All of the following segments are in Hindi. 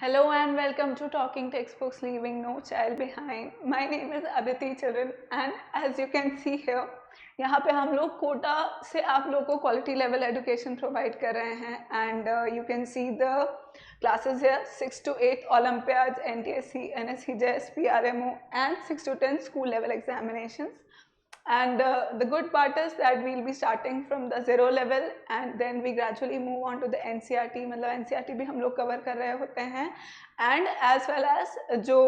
Hello and welcome to Talking Textbooks Leaving No Child Behind. My name is Aditi Children and as you can see here, यहाँ पे हम लोग कोटा से आप लोगों को क्वालिटी लेवल एजुकेशन प्रोवाइड कर रहे हैं and you can see the classes here 6 to 8 Olympiads, NTSC, NSC, JS, PRMO and 6 to 10 school level examinations. And the good part is that we'll be starting from the zero level and then we gradually move on to the NCERT. मतलब NCERT भी हम लोग कवर कर रहे होते हैं and as well as जो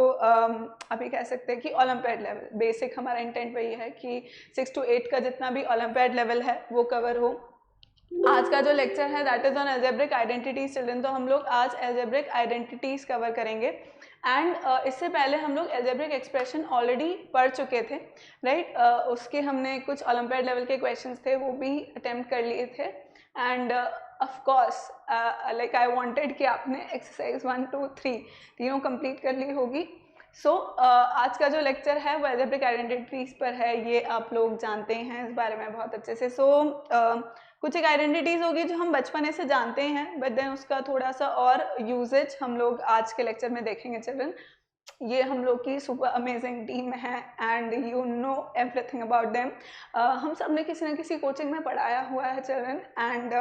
अभी कह सकते हैं कि ओलम्पियाड लेवल बेसिक हमारा इंटेंट वही है कि 6 to 8 का जितना भी ओलम्पियाड लेवल है वो कवर हो। आज का जो लेक्चर है that is on algebraic identities children. तो हम लोग आज एल्जेब्रिक आइडेंटिटीज कवर करेंगे एंड इससे पहले हम लोग एल्जेब्रिक एक्सप्रेशन ऑलरेडी पढ़ चुके थे राइट। उसके हमने कुछ ओलम्पियाड लेवल के क्वेश्चंस थे वो भी अटेम्प्ट कर लिए थे end of course like I wanted कि आपने एक्सरसाइज 1, 2, 3 तीनों कंप्लीट कर ली होगी। सो आज का जो लेक्चर है वो एल्जेब्रिक आइडेंटिटीज पर है, ये आप लोग जानते हैं इस बारे में बहुत अच्छे से। कुछ एक आइडेंटिटीज़ होगी जो हम बचपने से जानते हैं बट देन उसका थोड़ा सा और यूजेज हम लोग आज के लेक्चर में देखेंगे चिल्ड्रन। ये हम लोग की सुपर अमेजिंग टीम है and you know everything about them. हम सब ने किसी न किसी कोचिंग में पढ़ाया हुआ है चिल्ड्रन एंड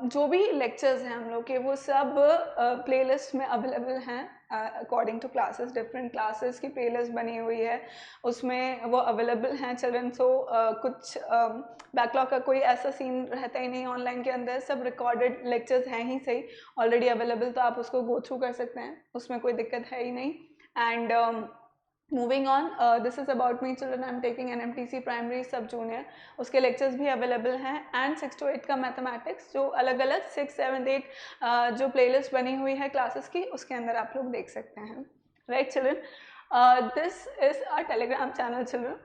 जो भी लेक्चर्स हैं हम लोग के वो सब प्लेलिस्ट में अवेलेबल हैं according to classes. Different classes की प्लेलिस्ट बनी हुई है उसमें वो अवेलेबल हैं चिल्ड्रन। कुछ बैकलॉग का कोई ऐसा सीन रहता ही नहीं ऑनलाइन के अंदर, सब रिकॉर्डेड लेक्चर्स हैं ही सही ऑलरेडी अवेलेबल, तो आप उसको गो थ्रू कर सकते हैं, उसमें कोई दिक्कत है ही नहीं। And moving on, this is about me children, I am taking NMTC primary सब जूनियर, उसके लेक्चर्स भी अवेलेबल हैं एंड 6 to 8 का मैथमेटिक्स जो अलग अलग 6, 7, 8 जो प्लेलिस्ट बनी हुई है क्लासेस की उसके अंदर आप लोग देख सकते हैं right children. This is a Telegram channel children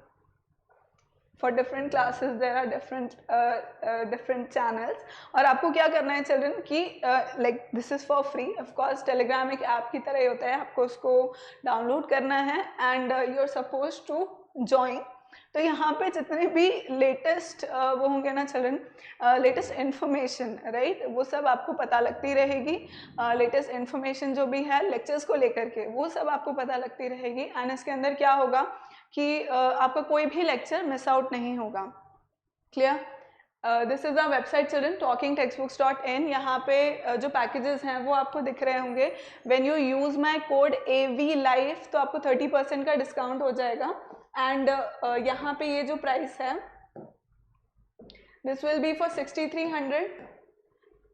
for different classes, there are different channels. और आपको क्या करना है चिल्ड्रन कि like this is for free, of course Telegram एक ऐप की तरह ही होता है, आपको उसको डाउनलोड करना है and you are suppose to join. तो यहाँ पे जितने भी लेटेस्ट वो होंगे ना चिल्ड्रन, लेटेस्ट इन्फॉर्मेशन राइट, वो सब आपको पता लगती रहेगी। लेटेस्ट इन्फॉर्मेशन जो भी है लेक्चर्स को लेकर के वो सब आपको पता लगती रहेगी एंड इसके अंदर क्या होगा कि आपका कोई भी लेक्चर मिस आउट नहीं होगा। Clear? This is a website children talkingtextbooks.in। यहाँ पे जो पैकेजेस हैं वो आपको दिख रहे होंगे। When you use my code AVLIFE तो आपको 30% का डिस्काउंट हो जाएगा एंड यहाँ पे ये जो प्राइस है this will B for 6300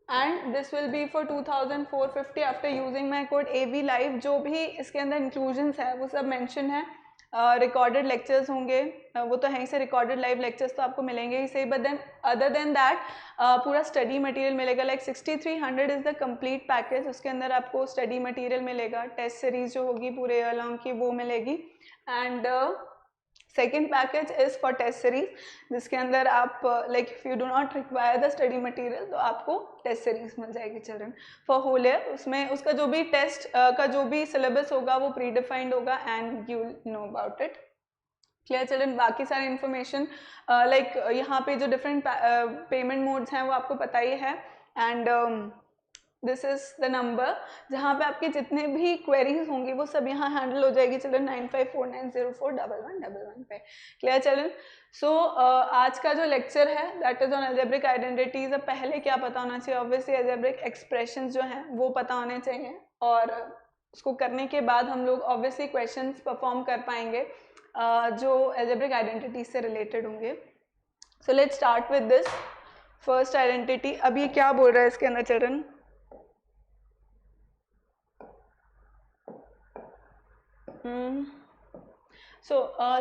and this will B for 2450 after using my code AVLIFE। जो भी इसके अंदर इंक्लूजन्स है वो सब मेंशन है। रिकॉर्डेड लेक्चर्स होंगे, वो तो है ही से, रिकॉर्डेड लाइव लेक्चर्स तो आपको मिलेंगे ही सही, but then other than that पूरा स्टडी मटेरियल मिलेगा। Like 6300 is the complete package, उसके अंदर आपको स्टडी मटेरियल मिलेगा, टेस्ट सीरीज जो होगी पूरे ईयर लॉन्ग की वो मिलेगी and second package is for test series जिसके अंदर आप like if you do not require the study material तो आपको टेस्ट सीरीज मिल जाएगी चिल्ड्रन फॉर होल ईयर। उसमें उसका जो भी टेस्ट का जो भी सिलेबस होगा वो प्री डिफाइंड होगा and you know about it. Clear children? बाकी सारे इन्फॉर्मेशन लाइक यहाँ पे जो डिफरेंट पेमेंट मोड्स हैं वो आपको पता ही है and this is the number जहाँ पे आपके जितने भी क्वेरीज होंगी वो सब यहाँ हैंडल हो जाएगी चिल्ड्रन 9549041111 पे। Clear children? आज का जो लेक्चर है that is on algebraic identities. अब पहले क्या पता होना चाहिए, ऑब्वियसली एल्जेब्रिक एक्सप्रेशंस जो हैं वो पता होने चाहिए और उसको करने के बाद हम लोग ऑब्वियसली क्वेश्चंस परफॉर्म कर पाएंगे जो एल्जेब्रिक आइडेंटिटीज से रिलेटेड होंगे। So let's start with this first identity. अब ये क्या बोल रहा है इसके अंदर चिल्ड्रन?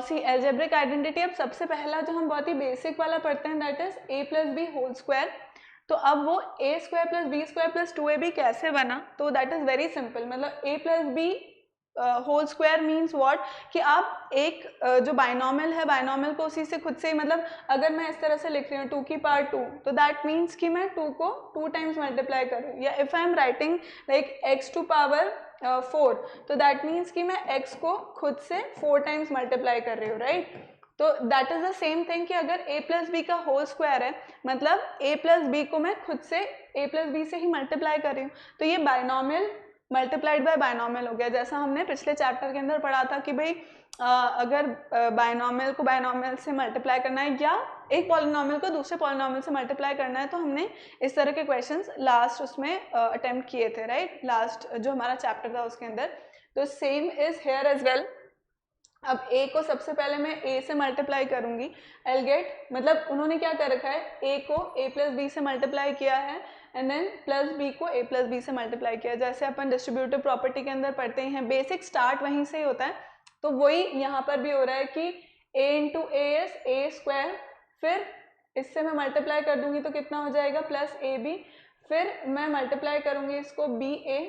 सी एल्जेब्रिक आइडेंटिटी। अब सबसे पहला जो हम बहुत ही बेसिक वाला पढ़ते हैं that is a+b whole square. तो अब वो a² + b² + 2ab कैसे बना, तो दैट इज वेरी सिंपल। मतलब a+b whole square means what कि आप एक जो बाइनॉमियल है बाइनॉमियल को उसी से खुद से ही, मतलब अगर मैं इस तरह से लिख रही हूँ 2 की पावर 2 तो दैट मीन्स कि मैं 2 को 2 टाइम्स मल्टीप्लाई करूँ, या if I am writing like x to power 4 तो दैट मीन्स कि मैं x को खुद से 4 टाइम्स मल्टीप्लाई कर रही हूँ राइट। तो that is the same thing कि अगर a प्लस बी का होल स्क्वायर है, मतलब a प्लस बी को मैं खुद से a प्लस बी से ही मल्टीप्लाई कर रही हूँ, तो ये बायनॉमियल मल्टीप्लाइड बाय बायनॉमियल हो गया। जैसा हमने पिछले चैप्टर के अंदर पढ़ा था कि भाई अगर बायनॉमियल को बायनॉमियल से मल्टीप्लाई करना है या एक पॉलिनॉमियल को दूसरे पॉलिनॉमियल से मल्टीप्लाई करना है, तो हमने इस तरह के क्वेश्चंस लास्ट उसमें अटेम्प्ट किए थे, राइट, लास्ट जो हमारा चैप्टर था उसके अंदर। तो same is here as well. अब a को सबसे पहले मैं a से मल्टीप्लाई करूंगी, I'll गेट, मतलब उन्होंने क्या कर रखा है, a को a प्लस बी से मल्टीप्लाई किया है एंड देन प्लस b को a प्लस बी से मल्टीप्लाई किया। जैसे अपन डिस्ट्रीब्यूटिव प्रॉपर्टी के अंदर पढ़ते हैं, बेसिक स्टार्ट वहीं से ही होता है, तो वही यहाँ पर भी हो रहा है कि a into A is A square, फिर इससे मैं मल्टीप्लाई कर दूंगी तो कितना हो जाएगा, प्लस ए बी, फिर मैं मल्टीप्लाई करूंगी इसको B A,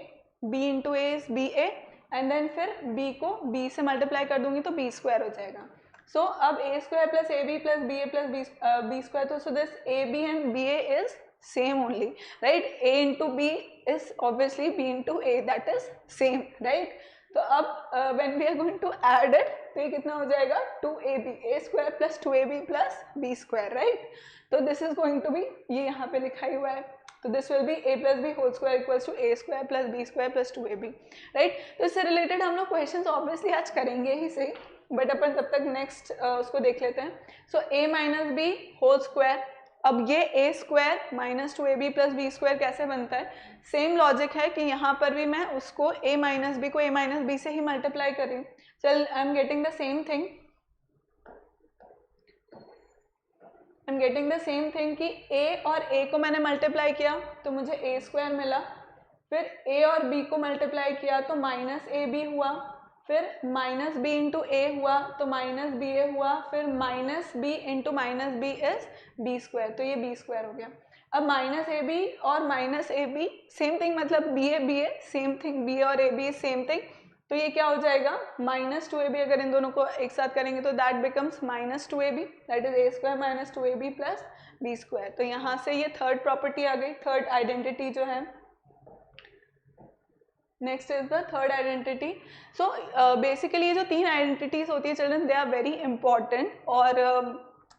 B into A is B A, and then फिर b को b से मल्टीप्लाई कर दूंगी तो b स्क्वायर हो जाएगा। सो अब a square plus A B plus B A plus B square, तो so this A B and B A is same only, right, a into B is obviously b into A, that is same, right. तो अब when we are going to add it, तो ये कितना हो जाएगा, 2ab, a square plus 2ab plus b square, right. तो this is going to be, ये यहाँ पे लिखा ही हुआ है, तो this will be a plus B whole square equals to a square plus b square plus 2ab, right. तो इससे रिलेटेड हम लोग क्वेश्चंस ऑब्वियसली आज करेंगे ही सही, बट अपन तब तक नेक्स्ट उसको देख लेते हैं। So a minus B whole square, अब ये a square minus 2ab plus b square कैसे बनता है, सेम लॉजिक है कि यहाँ पर भी मैं उसको a माइनस बी को a माइनस बी से ही मल्टीप्लाई कर रही हूँ। चल I am getting the same thing, I am getting the same thing कि a और a को मैंने मल्टीप्लाई किया तो मुझे a स्क्वायर मिला, फिर a और b को मल्टीप्लाई किया तो माइनस ए बी हुआ, फिर माइनस बी इंटू ए हुआ तो माइनस बी ए हुआ, फिर minus B into minus B is B square, तो ये बी स्क्वायर हो गया। अब माइनस ए बी और minus A B same thing, मतलब B A same thing, B और ए बी सेम थिंग, तो ये क्या हो जाएगा, माइनस 2ab, अगर इन दोनों को एक साथ करेंगे तो that becomes minus 2ab, that is a square minus 2ab plus b square. तो यहाँ से ये थर्ड प्रॉपर्टी आ गई, थर्ड आइडेंटिटी जो है। Next is the third identity. So basically ये जो तीन आइडेंटिटीज होती है children, they are very important, और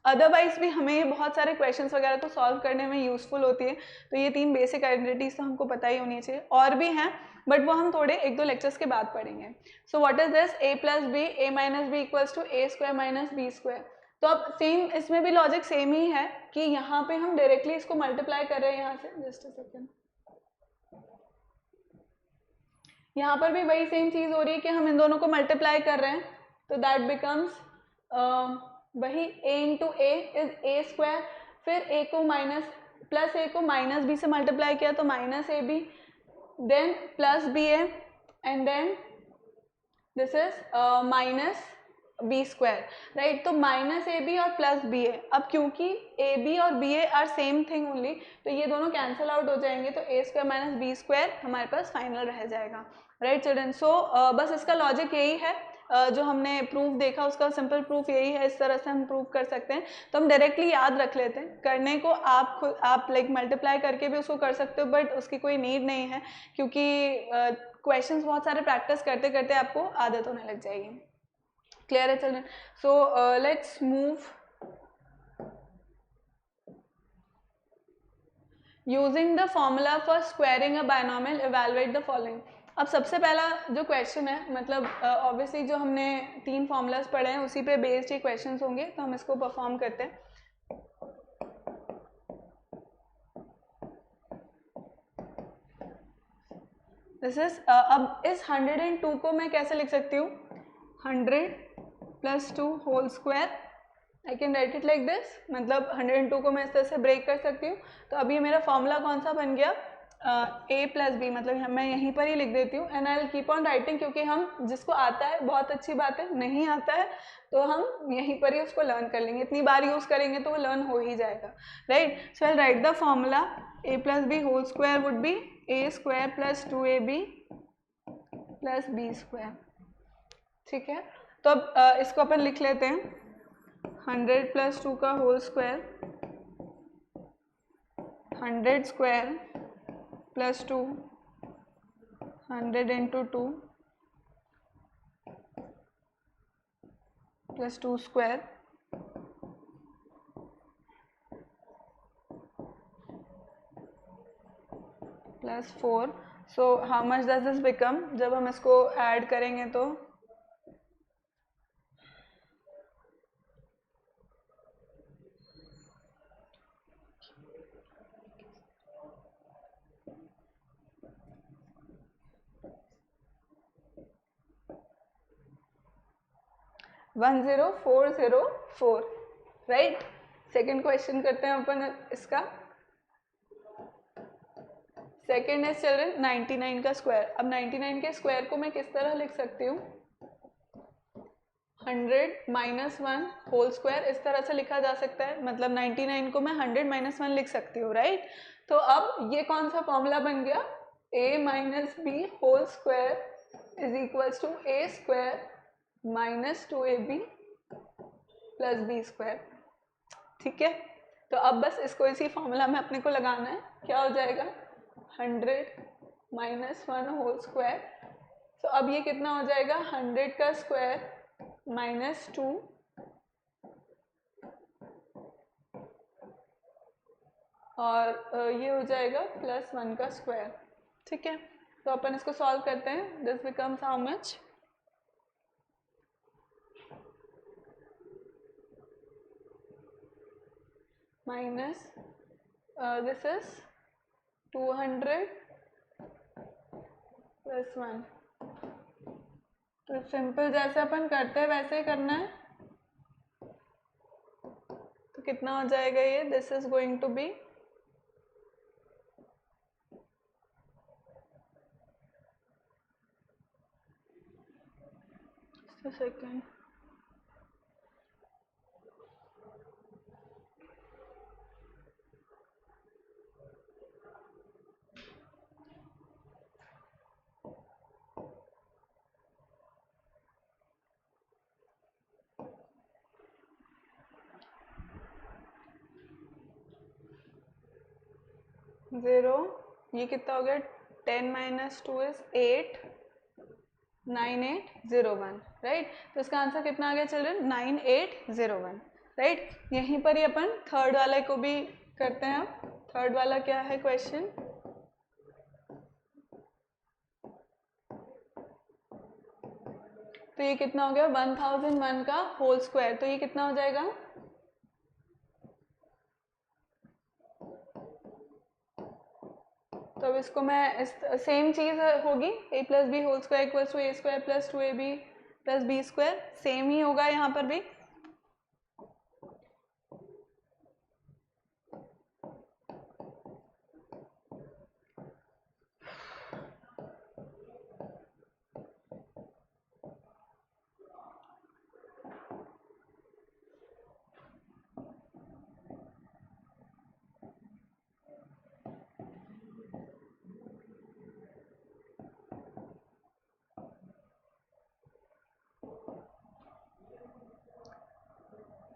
अदरवाइज भी हमें ये बहुत सारे क्वेश्चंस वगैरह को सॉल्व करने में यूजफुल होती है। तो ये तीन बेसिक आइडेंटिटीज तो हमको पता ही होनी चाहिए, और भी हैं बट वो हम थोड़े एक दो लेक्चर्स के बाद पढ़ेंगे। So what is this, a plus B, A minus B equals to A square minus B square. तो अब सेम, इसमें भी लॉजिक सेम ही है कि यहाँ पे हम डायरेक्टली इसको मल्टीप्लाई कर रहे हैं यहाँ से, जस्ट अ सेकेंड, यहाँ पर भी वही सेम चीज हो रही है कि हम इन दोनों को मल्टीप्लाई कर रहे हैं, तो दैट बिकम्स वही a into A is A square, फिर a को माइनस प्लस a को माइनस b से मल्टीप्लाई किया तो minus A B, then plus B A, and then this is minus B square, right. तो माइनस ए बी और प्लस बी ए, अब क्योंकि ए बी और B A are same thing only, तो ये दोनों कैंसिल आउट हो जाएंगे, तो A square minus B square हमारे पास फाइनल रह जाएगा, राइट चिल्ड्रन। सो बस इसका लॉजिक यही है, जो हमने प्रूफ देखा उसका सिंपल प्रूफ यही है, इस तरह से हम प्रूव कर सकते हैं। तो हम डायरेक्टली याद रख लेते हैं, करने को आप खुद आप लाइक मल्टीप्लाई करके भी उसको कर सकते हो, बट उसकी कोई नीड नहीं है, क्योंकि क्वेश्चंस बहुत सारे प्रैक्टिस करते करते आपको आदत होने लग जाएगी। क्लियर है children? So let's move using the formula for squaring a binomial evaluate the following. अब सबसे पहला जो क्वेश्चन है, मतलब ऑब्वियसली जो हमने तीन फॉर्मूलाज पढ़े हैं उसी पे बेस्ड ये क्वेश्चंस होंगे, तो हम इसको परफॉर्म करते हैं। दिस इज अब इस 102 को मैं कैसे लिख सकती हूँ, 100 plus 2 whole square, I can write it like this, मतलब 102 को मैं इस तरह से ब्रेक कर सकती हूँ। तो अभी मेरा फॉर्मूला कौन सा बन गया, a प्लस बी, मतलब मैं यहीं पर ही लिख देती हूँ, and I will keep on writing, क्योंकि हम जिसको आता है बहुत अच्छी बात है, नहीं आता है तो हम यहीं पर ही उसको लर्न कर लेंगे, इतनी बार यूज़ करेंगे तो वो लर्न हो ही जाएगा, right. So I write the formula a plus B whole square would be a square plus 2ab plus b square, ठीक है। तो अब इसको अपन लिख लेते हैं, 100 प्लस 2 का whole square, 100 square plus 2, 100 into 2 plus 2 square plus 4. So how much does this become जब हम इसको ऐड करेंगे तो 10404. राइट. सेकेंड क्वेश्चन करते हैं अपन इसका. सेकेंड है चिल्ड्रन 99 का स्क्वायर. अब 99 के स्क्वायर को मैं किस तरह लिख सकती हूँ? 100 माइनस 1 होल स्क्वायर इस तरह से लिखा जा सकता है. मतलब 99 को मैं 100 माइनस 1 लिख सकती हूँ. राइट. तो अब ये कौन सा फॉर्मूला बन गया? a minus B whole square is equals to A square minus 2ab plus B square. ठीक है. तो अब बस इसको इसी फॉर्मूला में अपने को लगाना है. क्या हो जाएगा? 100 माइनस 1 होल स्क्वायर. तो अब ये कितना हो जाएगा? 100 का स्क्वायर माइनस 2 और ये हो जाएगा प्लस 1 का स्क्वायर. ठीक है. तो अपन इसको सॉल्व करते हैं. This becomes how much? Minus this is 200 plus 1. तो सिंपल जैसे अपन करते हैं वैसे ही करना है. तो कितना हो जाएगा ये? This is going to be second 0. ये कितना हो गया? 10 माइनस 2 इज 8 9801. राइट. तो इसका आंसर कितना आ गया चिल्ड्रन? 9801. राइट. यहीं पर ही अपन थर्ड वाले को भी करते हैं. अब थर्ड वाला क्या है क्वेश्चन? तो ये कितना हो गया? 1001 का होल स्क्वायर. तो ये कितना हो जाएगा? तो अब इसको मैं सेम चीज होगी. a plus B whole square equals to A square plus 2ab plus B square. Same ही होगा यहाँ पर भी.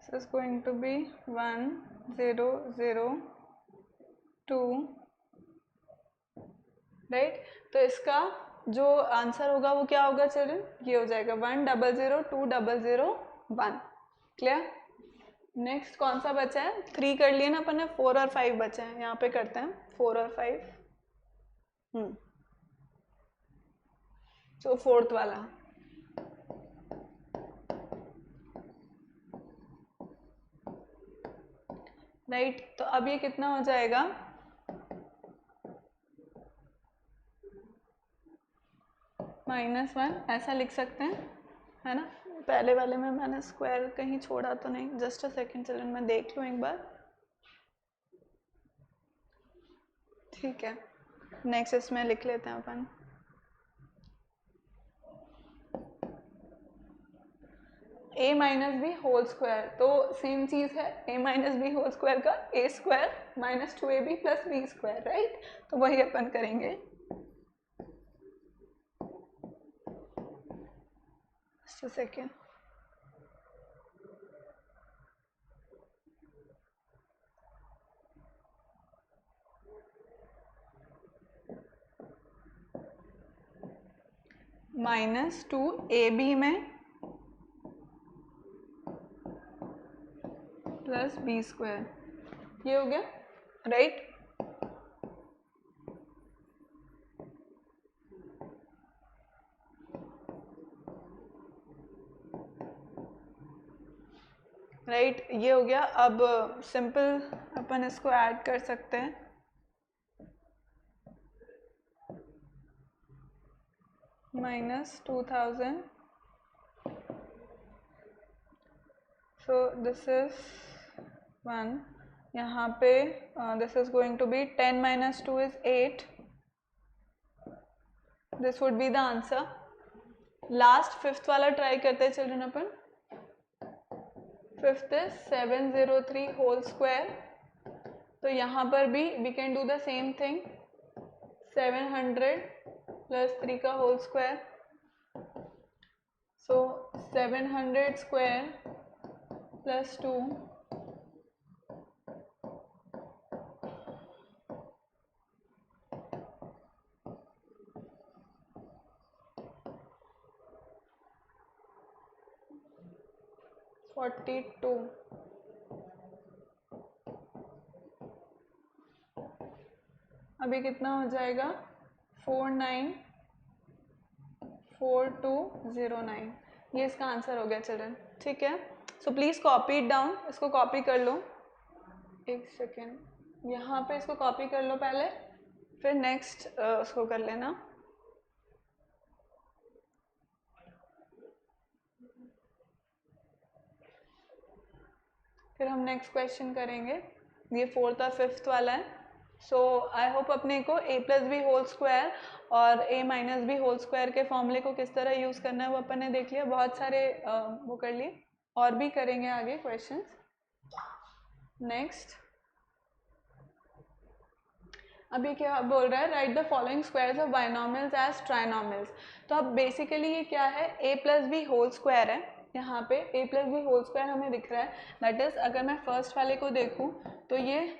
This is going to be 1002. Right. तो इसका जो आंसर होगा वो क्या होगा चिल्ड्रन? ये हो जाएगा 10020001. क्लियर. नेक्स्ट कौन सा बचा है? 3 कर लिए ना अपन ने. 4 और 5 बचे हैं. यहाँ पे करते हैं 4 और 5. तो फोर्थ वाला. राइट. तो अब ये कितना हो जाएगा? -1 ऐसा लिख सकते हैं, है ना. पहले वाले में मैंने स्क्वायर कहीं छोड़ा तो नहीं? जस्ट अ सेकेंड चिल्ड्रन, मैं देख लूँ एक बार. ठीक है. नेक्स्ट इसमें लिख लेते हैं अपन. a minus B whole square. तो सेम चीज है. a minus B whole square का a square minus 2ab plus B square. Right. तो वही अपन करेंगे. सेकेंड. -2ab में प्लस बी स्क्वायर. ये हो गया. राइट. राइट, ये हो गया। अब सिंपल अपन इसको ऐड कर सकते हैं। -2000, सो दिस इज 1, यहाँ पे this is going to be 10 - 2 is 8, this would be the answer. Last fifth वाला ट्राई करते हैं चिल्ड्रन अपन। फिफ्थ इज 703 होल स्क्वायर, तो यहाँ पर भी we can do the same thing, 700 + 3 का होल स्क्वायर, सो 700 स्क्वायर + 2 42। अभी कितना हो जाएगा, 494209, ये इसका आंसर हो गया चिल्ड्रन। ठीक है, so please copy it down, इसको कॉपी कर लो। एक सेकेंड, यहाँ पे इसको कॉपी कर लो पहले, फिर नेक्स्ट उसको कर लेना। फिर हम नेक्स्ट क्वेश्चन करेंगे, ये फोर्थ और फिफ्थ वाला है। सो आई होप अपने को a + b होल स्क्वायर और a - b होल स्क्वायर के फॉर्मूले को किस तरह यूज़ करना है वो अपन ने देख लिया, बहुत सारे वो कर लिए, और भी करेंगे आगे क्वेश्चंस। नेक्स्ट, अभी क्या बोल रहा है, write the following squares of binomials as trinomials. तो अब बेसिकली ये क्या है, a + b होल स्क्वायर है, यहाँ पे a + b होल स्क्वायर हमें दिख रहा है। दैट इज, अगर मैं फर्स्ट वाले को देखूँ तो ये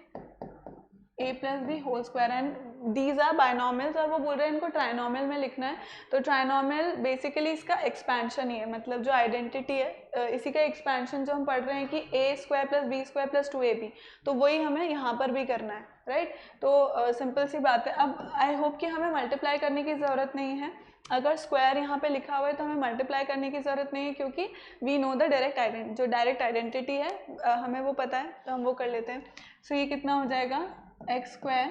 a + b whole square and these are binomials, और वो बोल रहे हैं इनको ट्राइनॉमियल में लिखना है। तो ट्राइनॉमियल बेसिकली इसका एक्सपेंशन ही है, मतलब जो आइडेंटिटी है इसी का एक्सपेंशन, जो हम पढ़ रहे हैं कि a² + b² + 2ab, तो वही हमें यहाँ पर भी करना है, राइट। तो सिंपल सी बात है। अब आई होप कि हमें मल्टीप्लाई करने की ज़रूरत नहीं है, अगर स्क्वायर यहाँ पे लिखा हुआ है तो हमें मल्टीप्लाई करने की ज़रूरत नहीं है, क्योंकि वी नो द जो डायरेक्ट आइडेंटिटी है हमें वो पता है, तो हम वो कर लेते हैं। सो ये कितना हो जाएगा, x²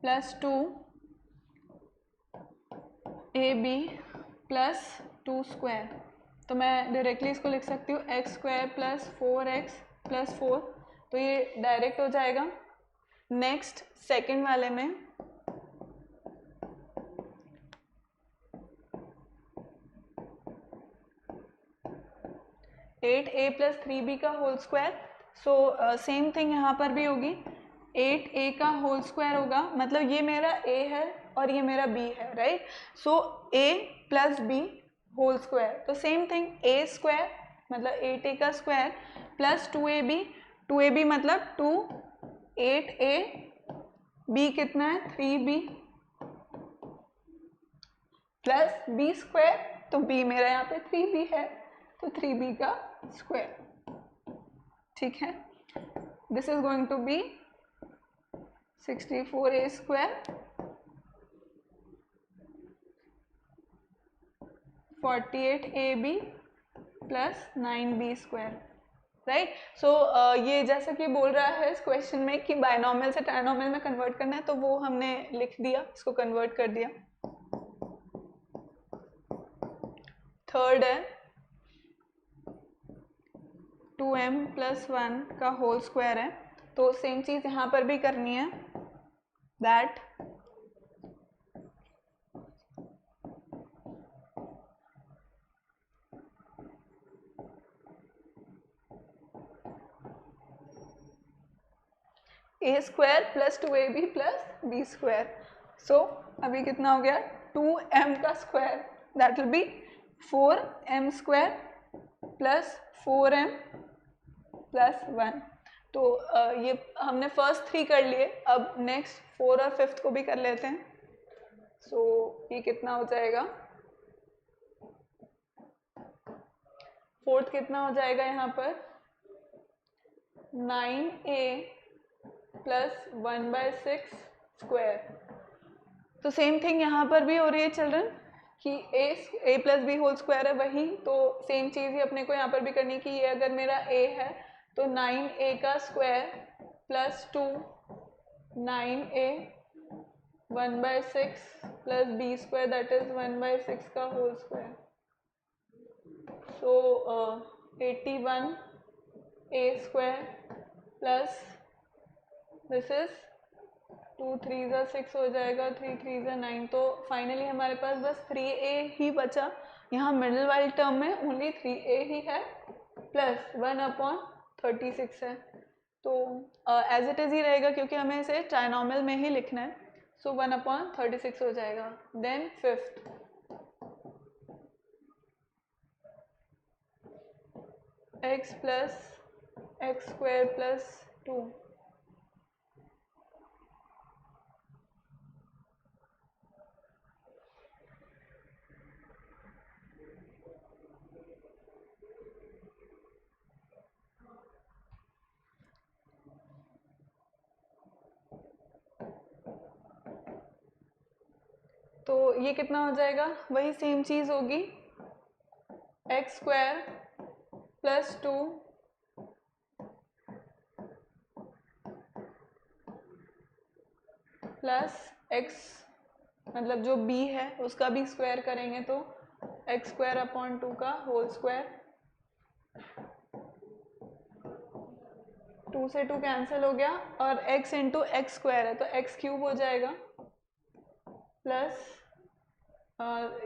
+ 2ab + 2²। तो मैं डायरेक्टली इसको लिख सकती हूँ x² + 4x + 4, तो ये डायरेक्ट हो जाएगा। नेक्स्ट सेकंड वाले में 8a + 3b का whole square, so same thing यहाँ पर भी होगी, 8a का होल स्क्वायर होगा, मतलब ये मेरा a है और ये मेरा b है, right. So a + b whole square, तो सेम थिंग a² मतलब 8a का स्क्वायर + 2ab मतलब 2, 8a, b कितना है 3b + b², तो b मेरा यहाँ पे 3b है, तो 3b का स्क्वायर। ठीक है, this is going to be 64a², 48ab + 9b², right. So ये जैसा कि बोल रहा है इस क्वेश्चन में कि बाइनॉमियल से ट्राइनॉमियल में कन्वर्ट करना है, तो वो हमने लिख दिया, इसको कन्वर्ट कर दिया। थर्ड है 2m + 1 का होल स्क्वायर है, तो सेम चीज़ यहाँ पर भी करनी है, दैट a² + 2ab + b²। सो अभी कितना हो गया, 2m का square, that will be 4m² + 4m + 1। तो ये हमने फर्स्ट 3 कर लिए, अब नेक्स्ट 4 और 5th को भी कर लेते हैं। सो ये कितना हो जाएगा, 4th कितना हो जाएगा यहाँ पर, 9a + 1/6²। तो सेम थिंग यहाँ पर भी हो रही है चिल्ड्रन कि a + b होल स्क्वायर है वही, तो सेम चीज़ ही अपने को यहाँ पर भी करनी है कि ये अगर मेरा a है तो 9a का स्क्वायर प्लस 2 9a 1/6 प्लस b स्क्वायर दैट इज 1/6 का whole square. So 81a square plus this is 2 3 6 हो जाएगा, 3 3 9. तो फाइनली हमारे पास बस 3a ही बचा. यहाँ मिडिल वाली टर्म में ओनली 3a ही है प्लस 1/36 है. तो एज इट इज ही रहेगा क्योंकि हमें इसे ट्राइनोमियल में ही लिखना है. सो 1/36 हो जाएगा. Then fifth x plus X square plus 2. तो ये कितना हो जाएगा, वही सेम चीज होगी, x square plus 2 plus x, मतलब जो b है उसका भी स्क्वायर करेंगे तो एक्स स्क्वायर अपॉन 2 का होल स्क्वायर. 2 से 2 कैंसिल हो गया और x इंटू एक्स स्क्वायर है तो x क्यूब हो जाएगा प्लस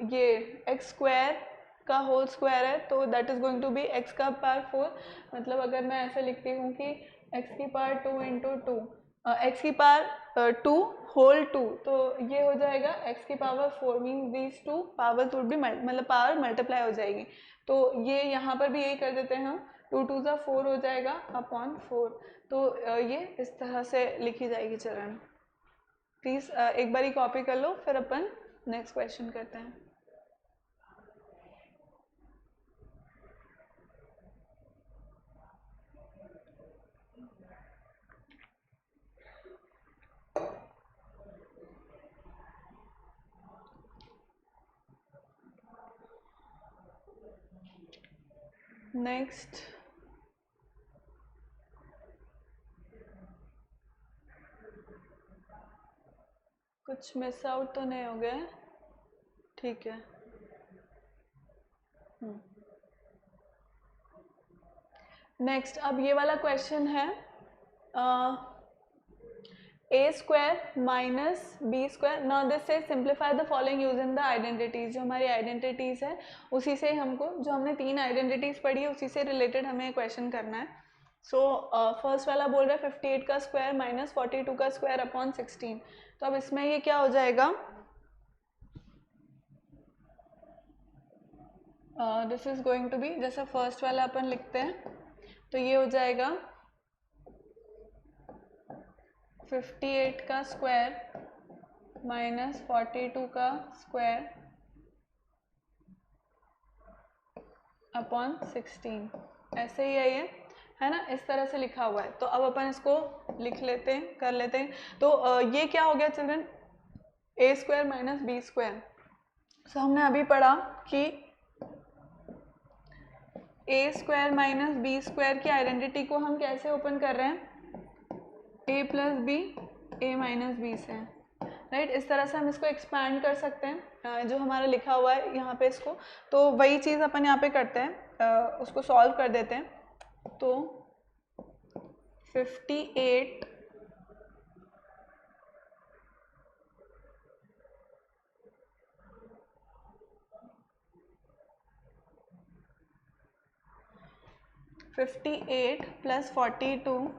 ये एक्स स्क्वायर का होल स्क्वायर है तो that is going to be X का पावर 4. मतलब अगर मैं ऐसे लिखती हूँ कि एक्स की पावर 2 इंटू 2 एक्स की पावर 2 होल 2 तो ये हो जाएगा एक्स की power 4 means these two powers would be मतलब पावर मल्टीप्लाई हो जाएगी. तो ये यहाँ पर भी यही कर देते हैं हम, 2 2 ज़ा 4 हो जाएगा अपॉन 4. तो ये इस तरह से लिखी जाएगी. चरण प्लीज़ एक बार ही कॉपी कर लो फिर अपन नेक्स्ट क्वेश्चन करते हैं. नेक्स्ट कुछ मिस आउट तो नहीं हो गया, ठीक है. नेक्स्ट अब ये वाला क्वेश्चन है, A square minus B square. Now this says simplify the following using the identities. जो हमारी आइडेंटिटीज है उसी से हमको, जो हमने 3 आइडेंटिटीज पढ़ी है उसी से रिलेटेड हमें क्वेश्चन करना है. सो फर्स्ट वाला बोल रहा है 58 का स्क्वायर माइनस 42 का स्क्वायर अपॉन 16. तो अब इसमें ये क्या हो जाएगा, this is going to be, जैसा फर्स्ट वाला अपन लिखते हैं तो ये हो जाएगा 58 का स्क्वायर माइनस 42 का स्क्वायर अपॉन 16. ऐसे ही है ना, इस तरह से लिखा हुआ है. तो अब अपन इसको लिख लेते हैं, कर लेते हैं. तो ये क्या हो गया चिल्ड्रन, ए स्क्वायर माइनस बी स्क्वायर. सो हमने अभी पढ़ा कि ए स्क्वायर माइनस बी स्क्वायर की आइडेंटिटी को हम कैसे ओपन कर रहे हैं, ए plus B A minus B से, राइट. इस तरह से हम इसको एक्सपैंड कर सकते हैं जो हमारा लिखा हुआ है यहाँ पे इसको. तो वही चीज़ अपन यहाँ पे करते हैं, उसको सॉल्व कर देते हैं. तो 58 प्लस 42,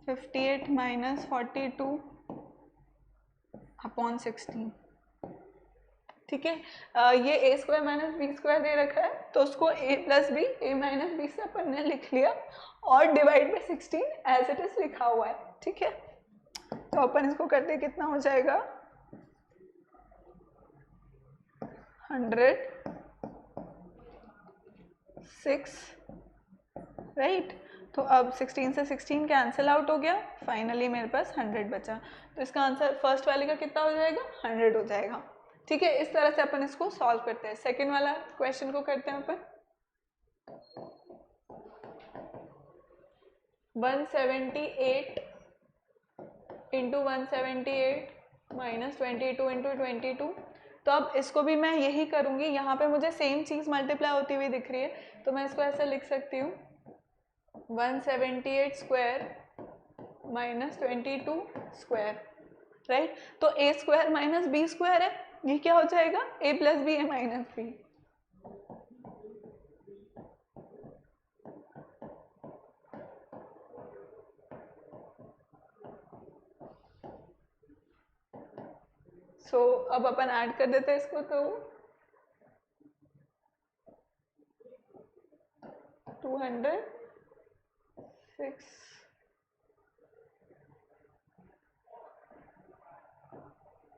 58 माइनस 42 अपॉन 16. ठीक है. ये A square minus B square दे रखा है तो उसको A plus B A minus B से अपन ने लिख लिया और divide by 16 as it is लिखा हुआ है. ठीक है. तो अपन इसको करते कितना हो जाएगा, 106, राइट. तो अब 16 से 16 कैंसिल आउट हो गया, फाइनली मेरे पास 100 बचा. तो इसका आंसर फर्स्ट वाले का कितना हो जाएगा, 100 हो जाएगा. ठीक है. इस तरह से अपन इसको सॉल्व करते हैं. सेकेंड वाला क्वेश्चन को करते हैं अपन. 178 इंटू 178 माइनस 22 इंटू 22। तो अब इसको भी मैं यही करूँगी, यहाँ पे मुझे सेम चीज़ मल्टीप्लाई होती हुई दिख रही है, तो मैं इसको ऐसे लिख सकती हूँ 178 स्क्वायर माइनस 22 स्क्वायर, राइट। तो A square minus B square है, ये क्या हो जाएगा ए plus B A minus B. सो अब अपन ऐड कर देते हैं इसको, तो 206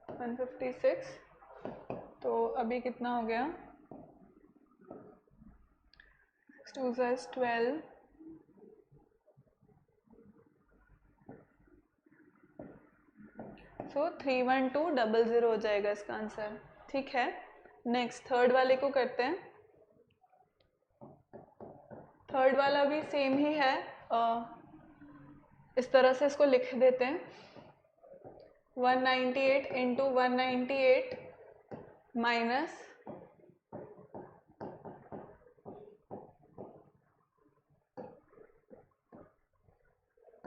156। तो अभी कितना हो गया, 2 + 12 सो 31200 हो जाएगा इसका आंसर, ठीक है। नेक्स्ट थर्ड वाले को करते हैं। थर्ड वाला भी सेम ही है, इस तरह से इसको लिख देते हैं 198 into 198 minus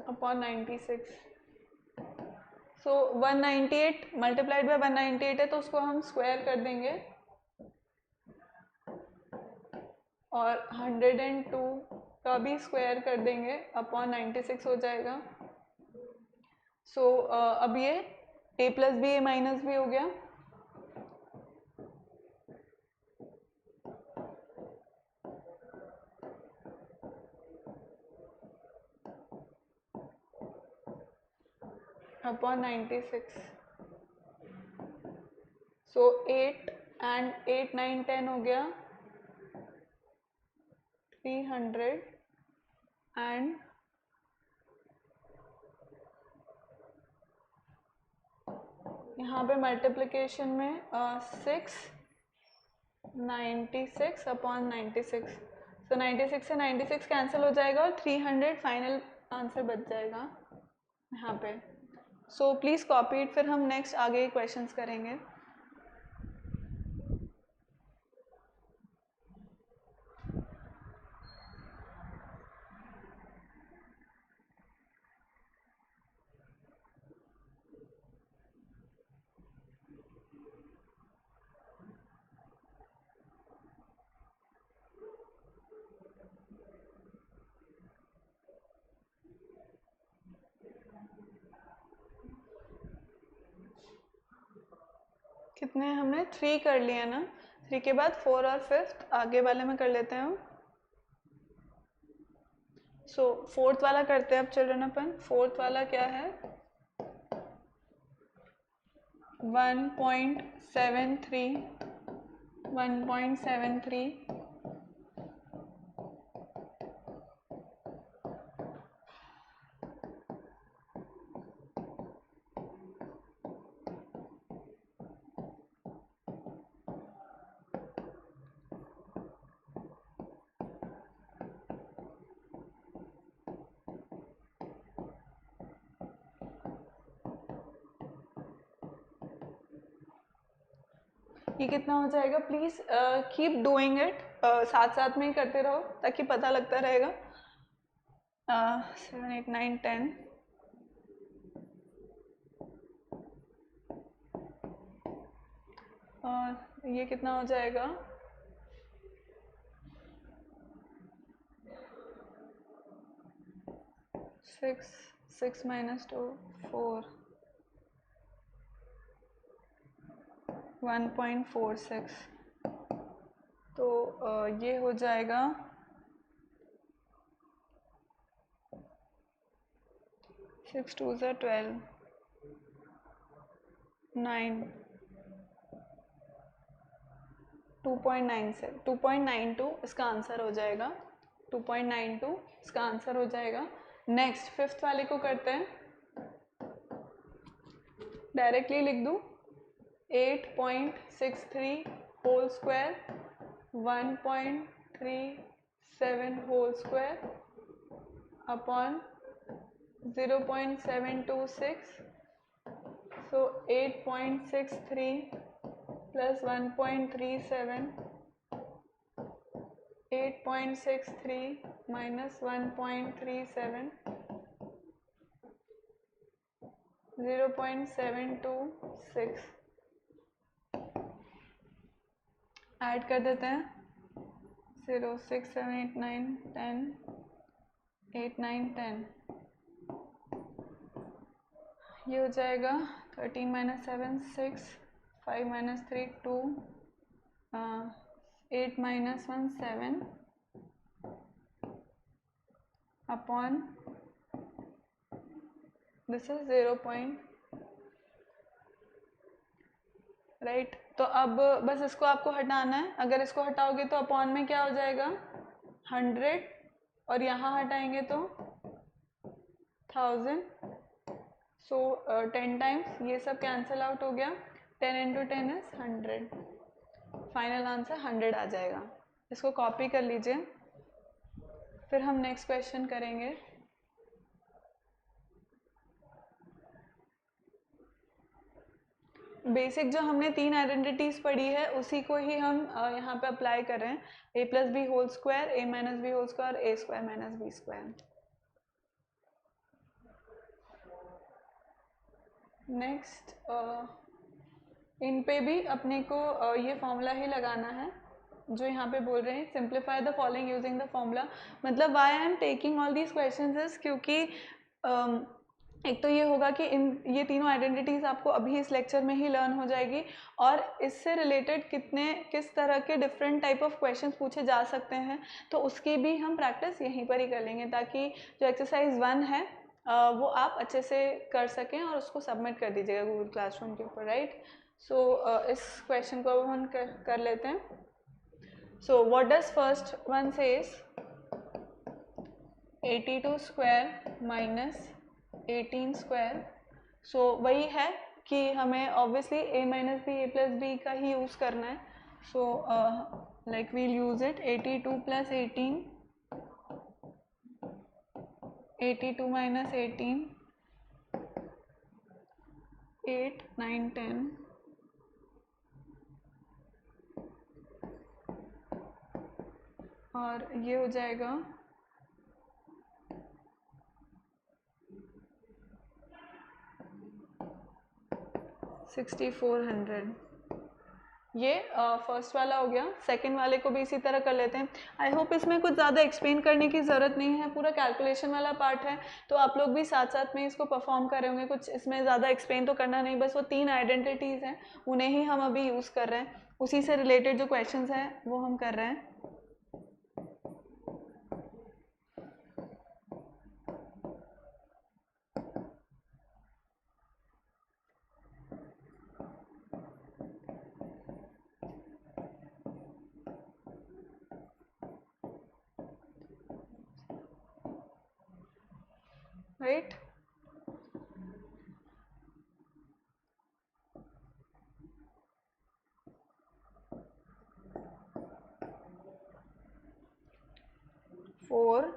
upon 96। So 198 multiplied by 198 है, तो उसको हम स्क्वायर कर देंगे और 102 का भी स्क्वायर कर देंगे अपॉन 96 हो जाएगा। सो अब ये ए plus B A minus B हो गया। अपॉन 96। सो 8 एंड 8 9 10 हो गया 300 एंड यहाँ पे मल्टीप्लिकेशन में 696 अपॉन 96। सो 96 से 96 कैंसिल हो जाएगा और 300 फाइनल आंसर बच जाएगा यहाँ पे। सो प्लीज़ कॉपी इट, फिर हम नेक्स्ट आगे क्वेश्चंस करेंगे। कितने हमने 3 कर लिया ना, 3 के बाद 4 और 5th आगे वाले में कर लेते हैं। सो फोर्थ वाला करते हैं अब चिल्ड्रन अपन। फोर्थ वाला क्या है 1.73 1.73 ये कितना हो जाएगा। प्लीज़ कीप डूइंग इट, साथ साथ में ही करते रहो ताकि पता लगता रहेगा। 7 8 9 10 और ये कितना हो जाएगा 6 6 - 2 4 1.46। तो ये हो जाएगा 6 2 12 9 2.97 2.92 इसका आंसर हो जाएगा। 2.92 इसका आंसर हो जाएगा। नेक्स्ट फिफ्थ वाले को करते हैं, डायरेक्टली लिख दूँ 8.63 whole square 1.37 whole square upon 0.726, so 8.63 plus 1.37, 8.63 minus 1.37, 0.726, add कर देते हैं 0, 6, 7, 8, 9, 10, 8, 9, 10, ये हो जाएगा 13 minus 7, 6, 5 minus 3, 2, 8 minus 1, 7 upon this is 0. Right तो अब बस इसको आपको हटाना है। अगर इसको हटाओगे तो अपॉन में क्या हो जाएगा 100 और यहाँ हटाएंगे तो 1000, सो 10 टाइम्स ये सब कैंसिल आउट हो गया। 10 into 10 is 100, फाइनल आंसर 100 आ जाएगा। इसको कॉपी कर लीजिए, फिर हम नेक्स्ट क्वेश्चन करेंगे। बेसिक जो हमने 3 आइडेंटिटीज पढ़ी है उसी को ही हम यहाँ पे अप्लाई कर रहे हैं। a plus B whole square, a minus B whole square, a square minus B square. Next इन पे भी अपने को ये फॉर्मूला ही लगाना है जो यहाँ पे बोल रहे हैं simplify the following using the formula. मतलब why I am taking all these questions is क्योंकि एक तो ये होगा कि ये तीनों आइडेंटिटीज आपको अभी इस लेक्चर में ही लर्न हो जाएगी और इससे रिलेटेड किस तरह के डिफरेंट टाइप ऑफ क्वेश्चंस पूछे जा सकते हैं तो उसकी भी हम प्रैक्टिस यहीं पर ही कर लेंगे ताकि जो एक्सरसाइज 1 है वो आप अच्छे से कर सकें और उसको सबमिट कर दीजिएगा गूगल क्लासरूम के ऊपर, राइट। सो इस क्वेश्चन को अब हम कर लेते हैं। So what does first one says 82 square minus 18 square. So वही है कि हमें obviously a minus B a plus B का ही यूज़ करना है। So like we'll use it 82 plus 18, 82 minus 18, 8, 9, 10, और ये हो जाएगा 6400। ये फर्स्ट वाला हो गया। सेकंड वाले को भी इसी तरह कर लेते हैं। आई होप इसमें कुछ ज़्यादा एक्सप्लेन करने की ज़रूरत नहीं है, पूरा कैलकुलेशन वाला पार्ट है तो आप लोग भी साथ साथ में इसको परफॉर्म कर रहे होंगे। कुछ इसमें ज़्यादा एक्सप्लेन तो करना नहीं, बस वो 3 आइडेंटिटीज़ हैं उन्हें ही हम अभी यूज़ कर रहे हैं, उसी से रिलेटेड जो क्वेश्चंस हैं वो हम कर रहे हैं। राइट फोर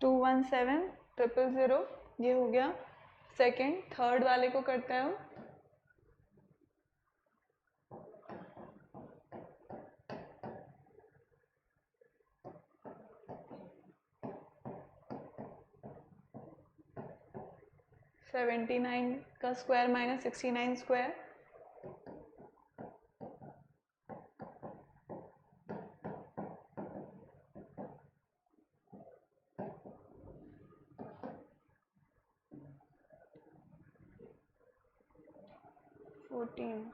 217,000 ये हो गया। सेकंड थर्ड वाले को करते हैं हम। $79 का स्क्वायर माइनस 69 स्क्वायर, $14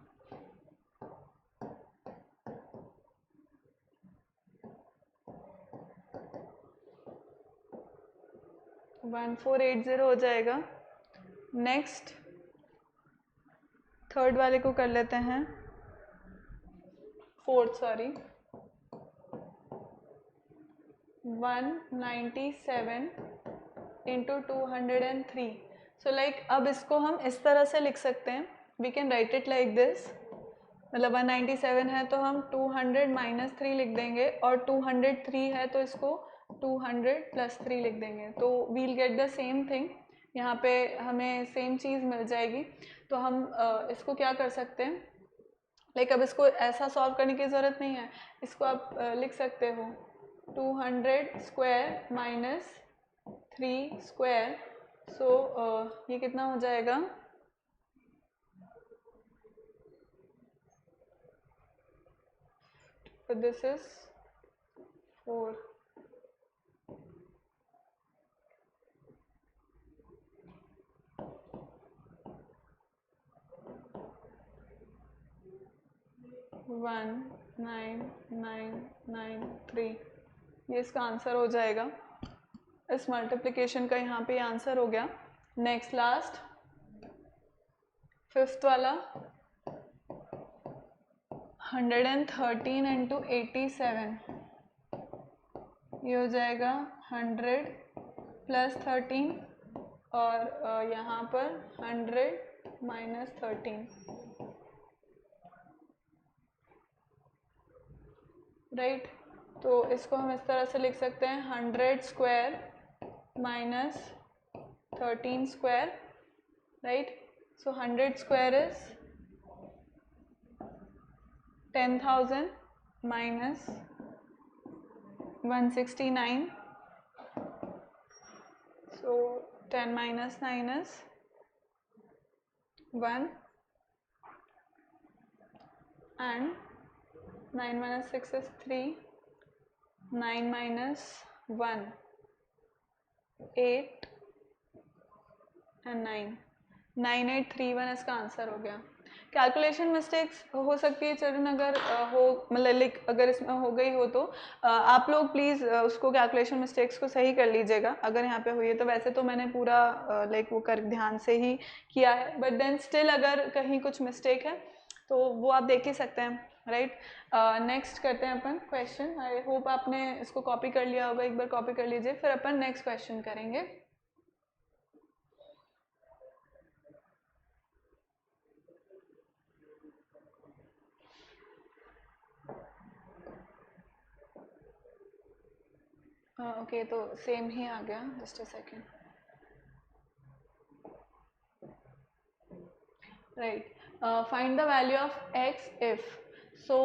1480 हो जाएगा। नेक्स्ट थर्ड वाले को कर लेते हैं, fourth sorry 197 into 203. So like अब इसको हम इस तरह से लिख सकते हैं, we can write it like this. मतलब 197 है तो हम 200 माइनस 3 लिख देंगे, और 203 है तो इसको 200 प्लस 3 लिख देंगे. तो we'll get the same thing. यहाँ पे हमें सेम चीज़ मिल जाएगी. तो हम इसको क्या कर सकते हैं, लाइक अब इसको ऐसा सॉल्व करने की ज़रूरत नहीं है. इसको आप लिख सकते हो 200 स्क्वायर माइनस 3 स्क्वायर. सो ये कितना हो जाएगा, so this is 4. वन 9993, ये इसका आंसर हो जाएगा. इस मल्टीप्लिकेशन का यहाँ पे आंसर हो गया. नेक्स्ट लास्ट फिफ्थ वाला 113 इंटू 87, ये हो जाएगा 100 प्लस 13, और यहाँ पर 100 माइनस 13. राइट. तो इसको हम इस तरह से लिख सकते हैं 100 square minus 13 square. Right. So 100 square is 10,000 minus 169. So 10 minus 9 is 1, and 9 minus 6 is 3, 9 minus 1 8 and 9, 9831 इसका आंसर हो गया. कैलकुलेशन मिस्टेक्स हो सकती है चिल्ड्रन, अगर हो मतलब अगर इसमें हो गई हो तो आप लोग प्लीज़ उसको कैलकुलेशन मिस्टेक्स को सही कर लीजिएगा अगर यहाँ पे हुई है तो. वैसे तो मैंने पूरा वो कर ध्यान से ही किया है, बट देन स्टिल अगर कहीं कुछ मिस्टेक है तो वो आप देख ही सकते हैं. राइट. नेक्स्ट करते हैं अपन क्वेश्चन. आई होप आपने इसको कॉपी कर लिया होगा, एक बार कॉपी कर लीजिए, फिर अपन नेक्स्ट क्वेश्चन करेंगे. ओके, तो सेम ही आ गया. Just a second. Right. Find the value of x if. So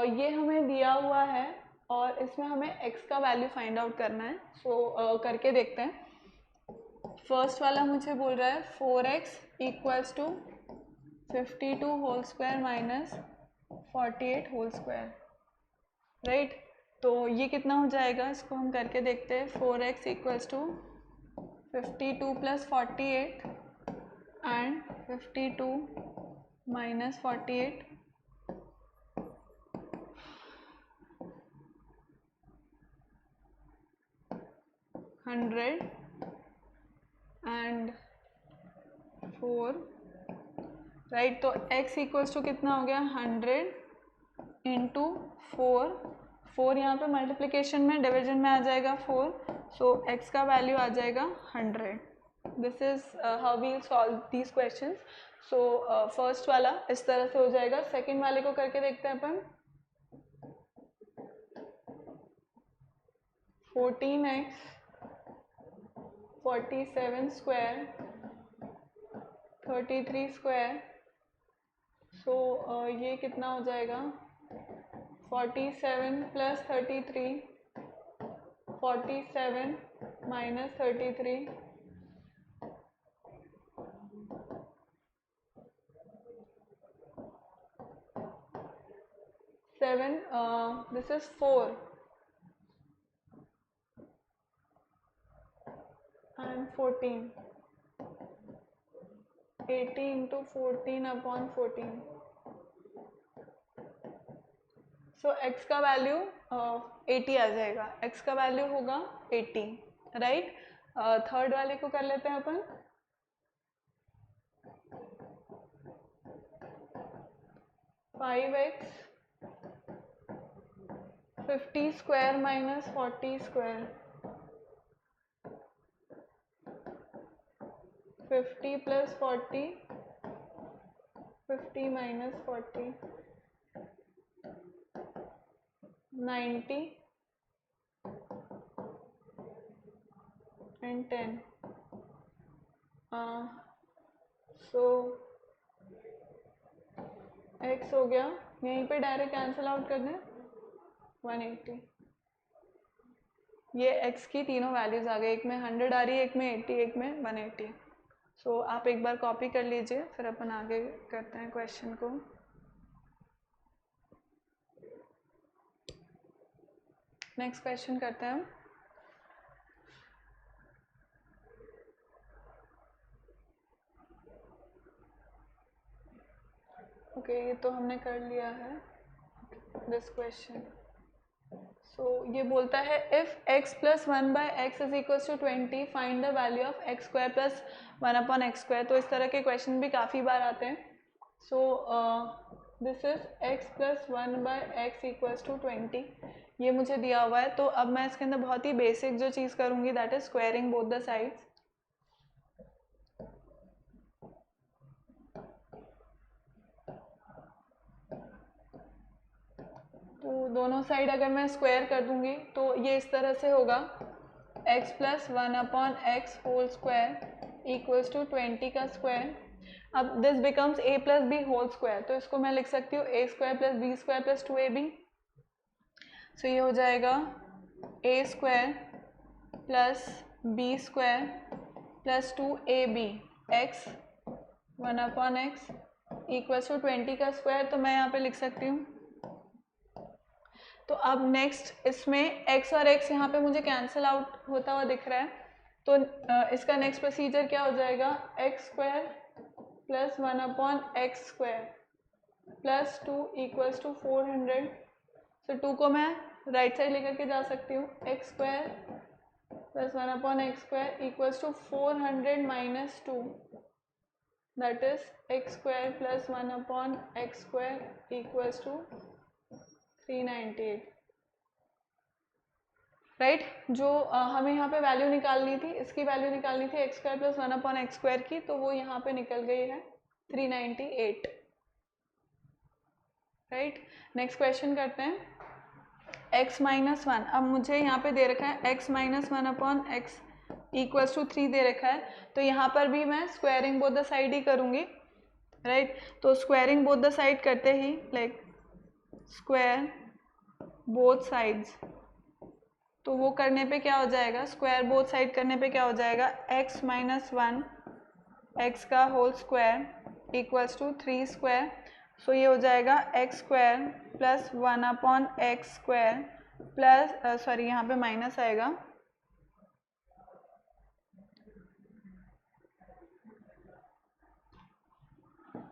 ये हमें दिया हुआ है और इसमें हमें x का वैल्यू फाइंड आउट करना है. सो करके देखते हैं. फर्स्ट वाला मुझे बोल रहा है 4x equals to 52 whole square minus 48 whole square. Right. तो ये कितना हो जाएगा, इसको हम करके देखते हैं. 4x equals to 52 plus 48 and 52 minus 48, 100 and 4. Right. तो x इक्वल्स टू कितना हो गया, 100 इंटू 4. 4 यहाँ पे मल्टीप्लिकेशन में, डिवीजन में आ जाएगा 4. सो x का वैल्यू आ जाएगा 100. This is how we solve these questions. So first वाला इस तरह से हो जाएगा. सेकेंड वाले को करके देखते हैं अपन. 14x 47 square 33 square. सो ये कितना हो जाएगा, 47 plus 33, 47 minus 33, 7. This is 4 and 14. 80 into 14 upon 14. So x का वैल्यू 80 आ जाएगा. x का वैल्यू होगा 80. राइट. थर्ड वाले को कर लेते हैं अपन. 5x 50 square minus 40 square, 50 plus 40, 50 minus 40, 90 and 10। So x हो गया, यहीं पे डायरेक्ट कैंसिल आउट कर दें 180। ये x की तीनों वैल्यूज आ गई, एक में 100 आ रही है, एक में 80, एक में 180। सो आप एक बार कॉपी कर लीजिए, फिर अपन आगे करते हैं क्वेश्चन को। नेक्स्ट क्वेश्चन करते हैं हम। ओके, ये तो हमने कर लिया है दिस क्वेश्चन। सो ये बोलता है if x plus 1/x is equal to 20 find the value of x square plus 1/x²। तो इस तरह के क्वेश्चन भी काफ़ी बार आते हैं। So this is x plus 1/x equals to 20, ये मुझे दिया हुआ है। तो अब मैं इसके अंदर बहुत ही बेसिक जो चीज़ करूँगी that is squaring both the sides. तो दोनों साइड अगर मैं स्क्वायर कर दूंगी तो ये इस तरह से होगा, x plus 1/x whole square equals to 20 का स्क्वायर। अब this becomes a plus B whole square, तो इसको मैं लिख सकती हूँ a square plus B square plus 2ab। So ये हो जाएगा a square plus B square plus 2ab x 1/x equals to 20 का स्क्वायर। तो मैं यहाँ पे लिख सकती हूँ। तो अब नेक्स्ट इसमें x और x यहाँ पे मुझे कैंसिल आउट होता हुआ दिख रहा है, तो इसका नेक्स्ट प्रोसीजर क्या हो जाएगा, x square plus 1/x² plus 2 equals to 400। So 2 को मैं राइट साइड लेकर के जा सकती हूँ, x square plus 1/x² equals to 400 minus 2, that is x square plus 1/x² equals to 398। Right, जो हमें यहाँ पे वैल्यू निकालनी थी, इसकी वैल्यू निकालनी थी x स्क्वायर प्लस 1/x² की, तो वो यहाँ पे निकल गई है 398। राइट, नेक्स्ट क्वेश्चन करते हैं। x माइनस 1, अब मुझे यहाँ पे दे रखा है x minus 1/x equals to 3 दे रखा है, तो यहाँ पर भी मैं स्क्वायरिंग बोथ द साइड ही करूँगी। राइट, तो स्क्वायरिंग बोथ द साइड करते ही लाइक स्क्वायर बोथ साइड्स, तो वो करने पे क्या हो जाएगा, स्क्वायर बोथ साइड करने पे क्या हो जाएगा, x माइनस 1 x का whole square equals to 3 square. So ये हो जाएगा x square plus 1/x² plus sorry यहाँ पे माइनस आएगा,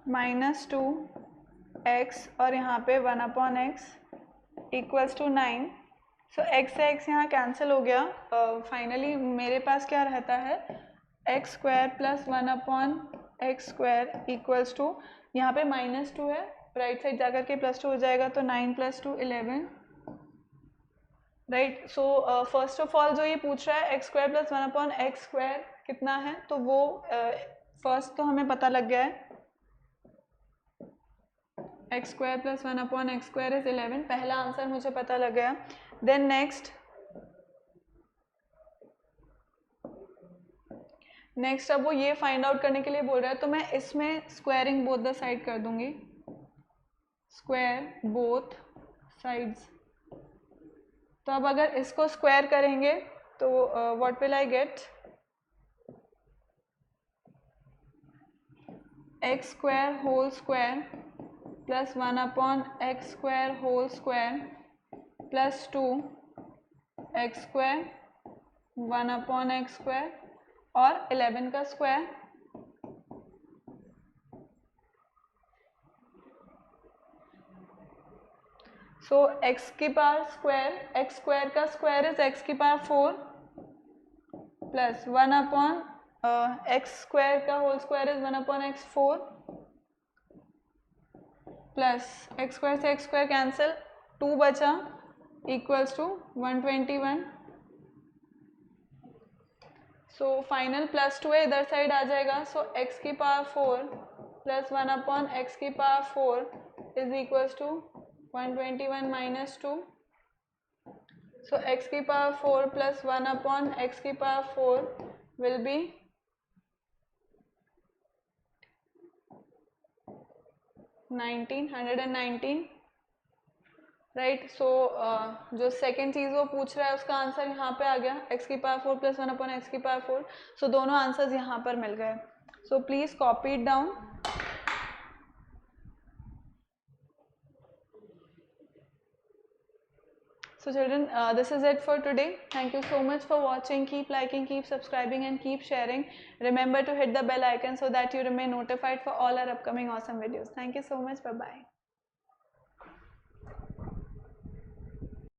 माइनस 2x और यहाँ पे 1/x equals to 9। So x से x यहाँ कैंसिल हो गया। फाइनली मेरे पास क्या रहता है, x square plus 1/x² equals to, यहाँ पे माइनस 2 है, राइट साइड जाकर के प्लस 2 हो जाएगा, तो 9 + 2 11। Right, so first of all जो ये पूछ रहा है x स्क्वायर प्लस 1/x² कितना है, तो वो फर्स्ट तो हमें पता लग गया है, x square plus 1/x² is 11, पहला आंसर मुझे पता लग गया। देन नेक्स्ट अब वो ये फाइंड आउट करने के लिए बोल रहा है, तो मैं इसमें स्क्वायरिंग बोथ द साइड कर दूंगी, स्क्वायर बोथ साइड्स। तो अब अगर इसको स्क्वायर करेंगे तो what will I get, x square whole square plus 1/x² whole square plus 2x square 1/x² और 11 का स्क्वायर। सो x की पावर स्क्वायर, x स्क्वायर का स्क्वायर इज x की पावर 4 प्लस 1/x² का whole square is 1/x4 plus x square से x स्क्वायर कैंसिल, 2 बचा equals to 121. So final plus two है, इधर साइड आ जाएगा. सो x की पावर 4 प्लस 1 अपॉन x की power 4 is equals to 121 minus 2. So x की पावर 4 प्लस 1 अपॉन x की power 4 will be 119. Right. So जो सेकेंड चीज़ वो पूछ रहा है उसका आंसर यहाँ पे आ गया, x की पावर 4 प्लस 1 अपॉन x की पावर 4. सो दोनों आंसर्स यहाँ पर मिल गए. So please copy it down. So children, this is it for today. Thank you so much for watching. Keep liking, keep subscribing and keep sharing. Remember to hit the bell icon so that you remain notified for all our upcoming awesome videos. Thank you so much. Bye bye.